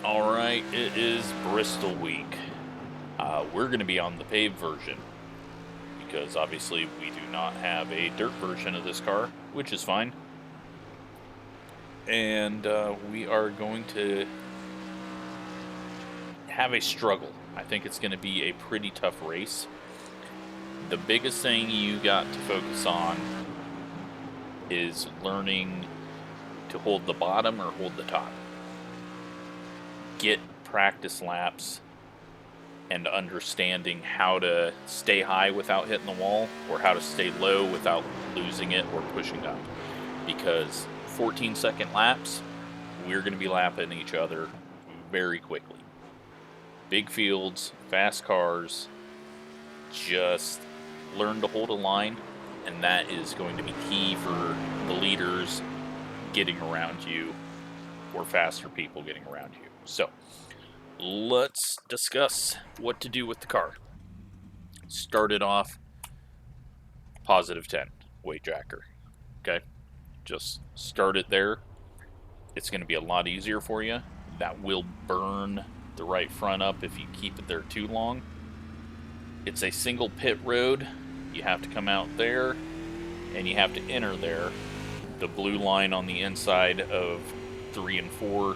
Alright, it is Bristol week. We're going to be on the paved version because obviously we do not have a dirt version of this car, which is fine. And we are going to have a struggle. I think it's going to be a pretty tough race. The biggest thing you got to focus on is learning to hold the bottom or hold the top. Get practice laps and understanding how to stay high without hitting the wall or how to stay low without losing it or pushing up. Because 14-second laps, we're going to be lapping each other very quickly. Big fields, fast cars, just learn to hold a line, and that is going to be key for the leaders getting around you or faster people getting around you. So, let's discuss what to do with the car. Started off positive 10 weight jacker. Okay, just start it there. It's going to be a lot easier for you. That will burn the right front up if you keep it there too long. It's a single pit road. You have to come out there and you have to enter there. The blue line on the inside of 3 and 4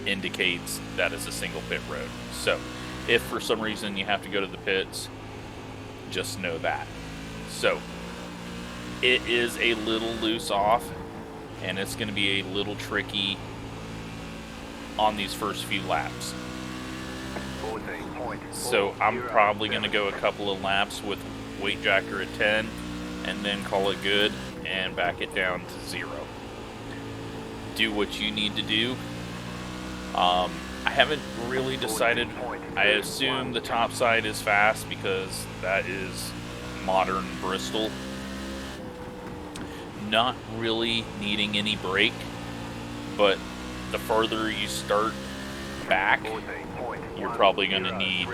indicates that is a single pit road. So if for some reason you have to go to the pits, just know that. So it is a little loose off and it's going to be a little tricky on these first few laps. So I'm probably going to go a couple of laps with weight jacker at 10 and then call it good and back it down to 0. Do what you need to do. I haven't really decided. I assume the top side is fast because that is modern Bristol. Not really needing any brake, but the farther you start back, you're probably going to need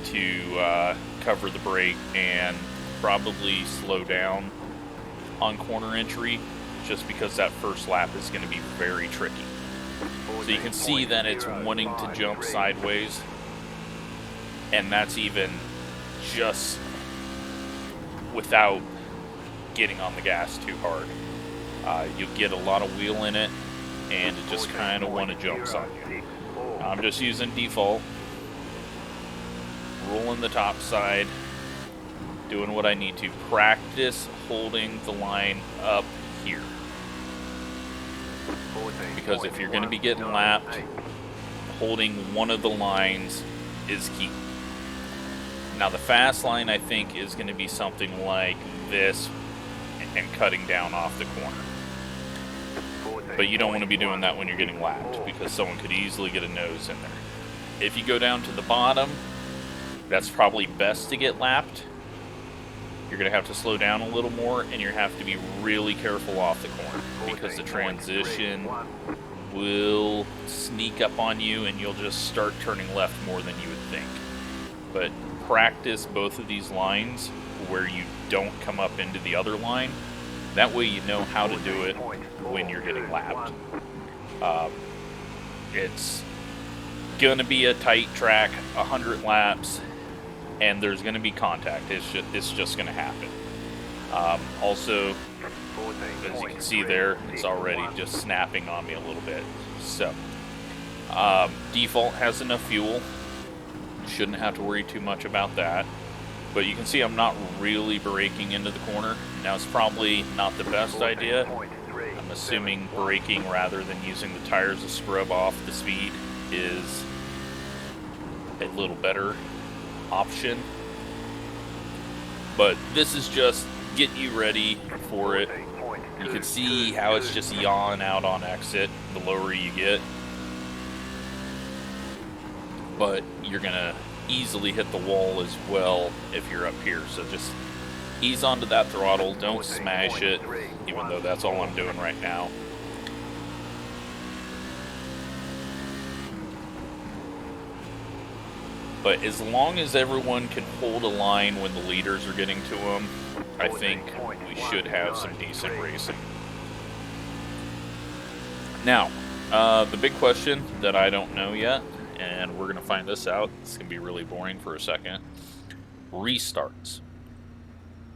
to cover the brake and probably slow down on corner entry, just because that first lap is going to be very tricky. So you can see that it's wanting to jump sideways, and that's even just without getting on the gas too hard. You'll get a lot of wheel in it, and it just kind of want to jump on you. I'm just using default, rolling the top side, doing what I need to. Practice holding the line up here. Because if you're going to be getting lapped, holding one of the lines is key. Now the fast line, I think, is going to be something like this and cutting down off the corner. But you don't want to be doing that when you're getting lapped, because someone could easily get a nose in there. If you go down to the bottom, that's probably best to get lapped. You're going to have to slow down a little more, and you have to be really careful off the corner, because the transition will sneak up on you, and you'll just start turning left more than you would think. But practice both of these lines where you don't come up into the other line. That way you know how to do it when you're getting lapped. It's going to be a tight track, 100 laps, and there's going to be contact. It's just going to happen. Also, as you can see there, it's already just snapping on me a little bit. So, default has enough fuel. Shouldn't have to worry too much about that. But you can see I'm not really braking into the corner. Now, it's probably not the best idea. I'm assuming braking rather than using the tires to scrub off the speed is a little better option. But this is just get you ready for it. You can see how it's just yawing out on exit the lower you get. But you're going to easily hit the wall as well if you're up here. So just ease onto that throttle. Don't smash it, even though that's all I'm doing right now. But as long as everyone can hold a line when the leaders are getting to them, I think we should have some decent racing. Now, The big question that I don't know yet, and we're going to find this out, it's going to be really boring for a second, restarts.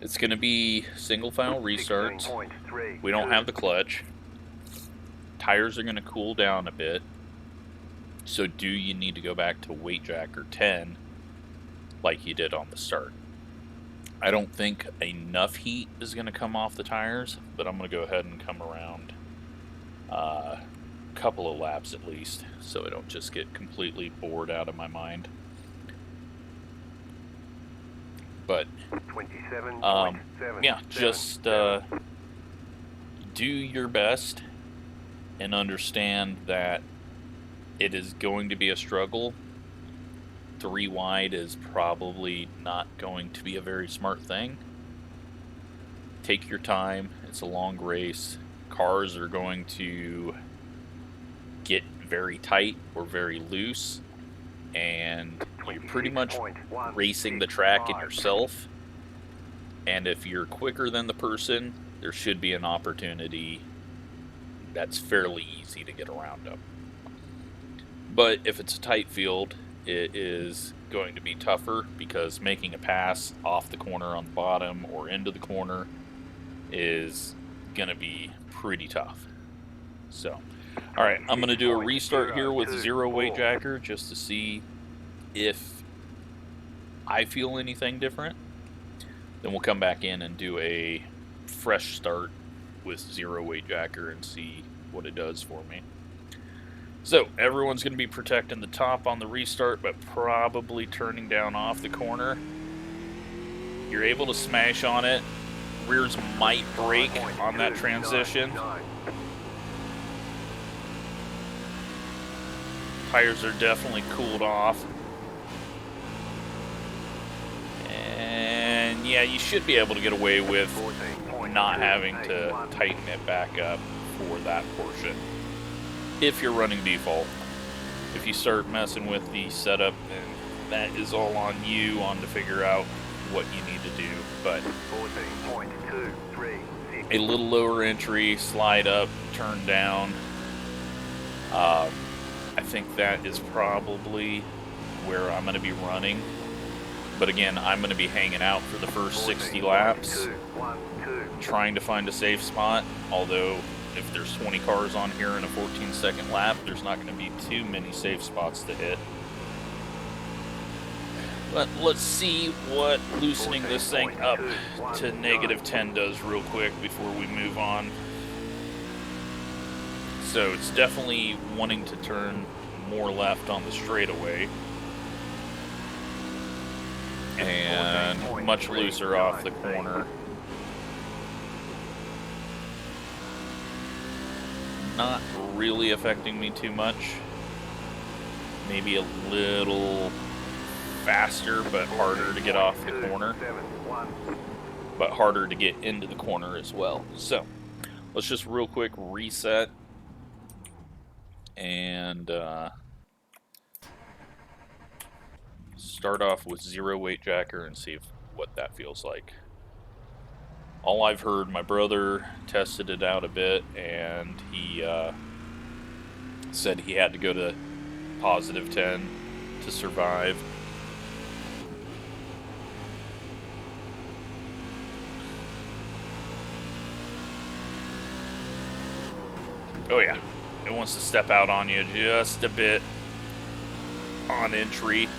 It's going to be single file restarts. We don't have the clutch. Tires are going to cool down a bit. So do you need to go back to weight jacker 10 like you did on the start? I don't think enough heat is going to come off the tires, but I'm going to go ahead and come around a couple of laps at least, so I don't just get completely bored out of my mind. But yeah, just do your best and understand that it is going to be a struggle. 3 wide is probably not going to be a very smart thing. Take your time. It's a long race. Cars are going to get very tight or very loose, and you're pretty much racing the track in yourself. And if you're quicker than the person, there should be an opportunity that's fairly easy to get around them. But if it's a tight field, it is going to be tougher, because making a pass off the corner on the bottom or into the corner is going to be pretty tough. So, alright, I'm going to do a restart here with 0 weight jacker just to see if I feel anything different. Then we'll come back in and do a fresh start with 0 weight jacker and see what it does for me. So, everyone's going to be protecting the top on the restart, but probably turning down off the corner. You're able to smash on it. Rears might break on that transition. Tires are definitely cooled off. And yeah, you should be able to get away with not having to tighten it back up for that portion, if you're running default. If you start messing with the setup, then that is all on you to figure out what you need to do. But a little lower entry, slide up, turn down. I think that is probably where I'm going to be running. But again, I'm going to be hanging out for the first 60 laps, trying to find a safe spot. Although, if there's 20 cars on here in a 14-second lap, there's not going to be too many safe spots to hit. But let's see what loosening this thing up to -10 does real quick before we move on. So it's definitely wanting to turn more left on the straightaway, and much looser off the corner. Not really affecting me too much. Maybe a little faster, but harder to get off the corner, but harder to get into the corner as well. So let's just real quick reset and start off with 0 weight jacker and see what that feels like. All I've heard, my brother tested it out a bit, and he said he had to go to +10 to survive. Oh yeah, it wants to step out on you just a bit on entry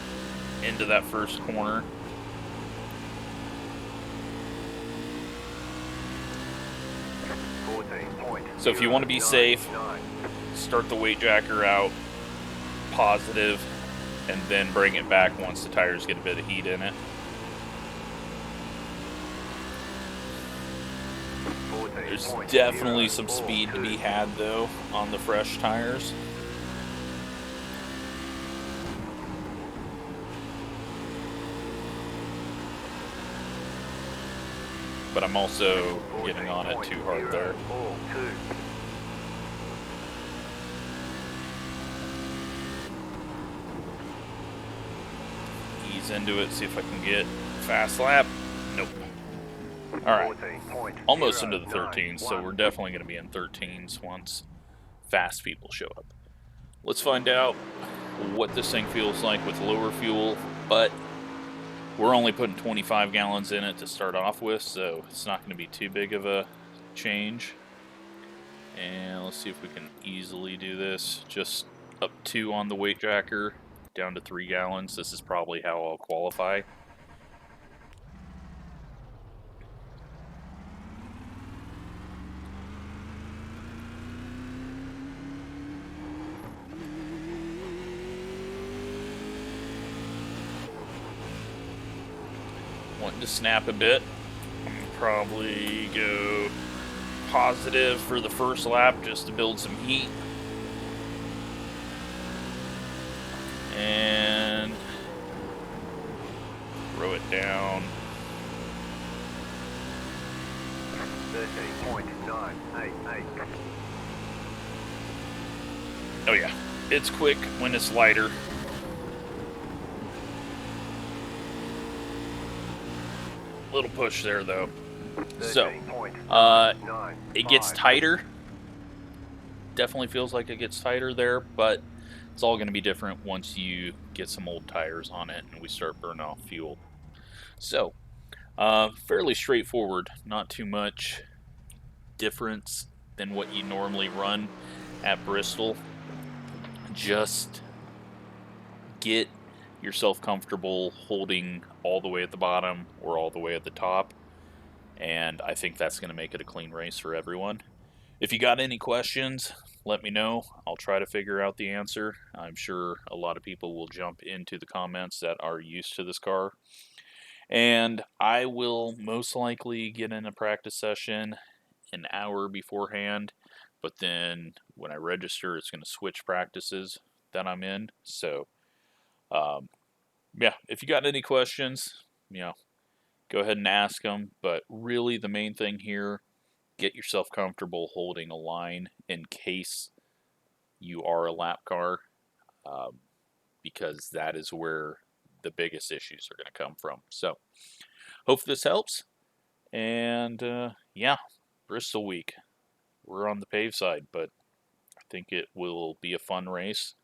into that first corner. So if you want to be safe, start the weight jacker out positive and then bring it back once the tires get a bit of heat in it. There's definitely some speed to be had though on the fresh tires. But I'm also getting on it too hard there. Ease into it, see if I can get fast lap. Nope. Alright, almost into the 13s, so we're definitely going to be in 13s once fast people show up. Let's find out what this thing feels like with lower fuel, but we're only putting 25 gallons in it to start off with, so it's not going to be too big of a change. And let's see if we can easily do this. Just up 2 on the weight jacker, down to 3 gallons. This is probably how I'll qualify. Wanting to snap a bit. Probably go positive for the first lap just to build some heat. And throw it down. 13.988. Oh yeah, it's quick when it's lighter. Little push there though. So, it gets tighter. Definitely feels like it gets tighter there, but it's all going to be different once you get some old tires on it and we start burning off fuel. So, fairly straightforward. Not too much difference than what you normally run at Bristol. Just get yourself comfortable holding all the way at the bottom or all the way at the top, and I think that's going to make it a clean race for everyone. If you got any questions, let me know. I'll try to figure out the answer. I'm sure a lot of people will jump into the comments that are used to this car. And I will most likely get in a practice session an hour beforehand, but then when I register, it's going to switch practices that I'm in. So, yeah, if you got any questions, go ahead and ask them. But really, the main thing here, get yourself comfortable holding a line in case you are a lap car, because that is where the biggest issues are going to come from. So, hope this helps. And yeah, Bristol week. We're on the pave side, but I think it will be a fun race.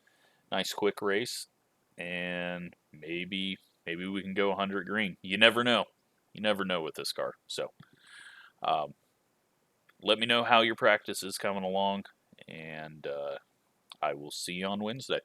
Nice quick race, and maybe we can go 100 green. You never know. You never know with this car. So, let me know how your practice is coming along, and I will see you on Wednesday.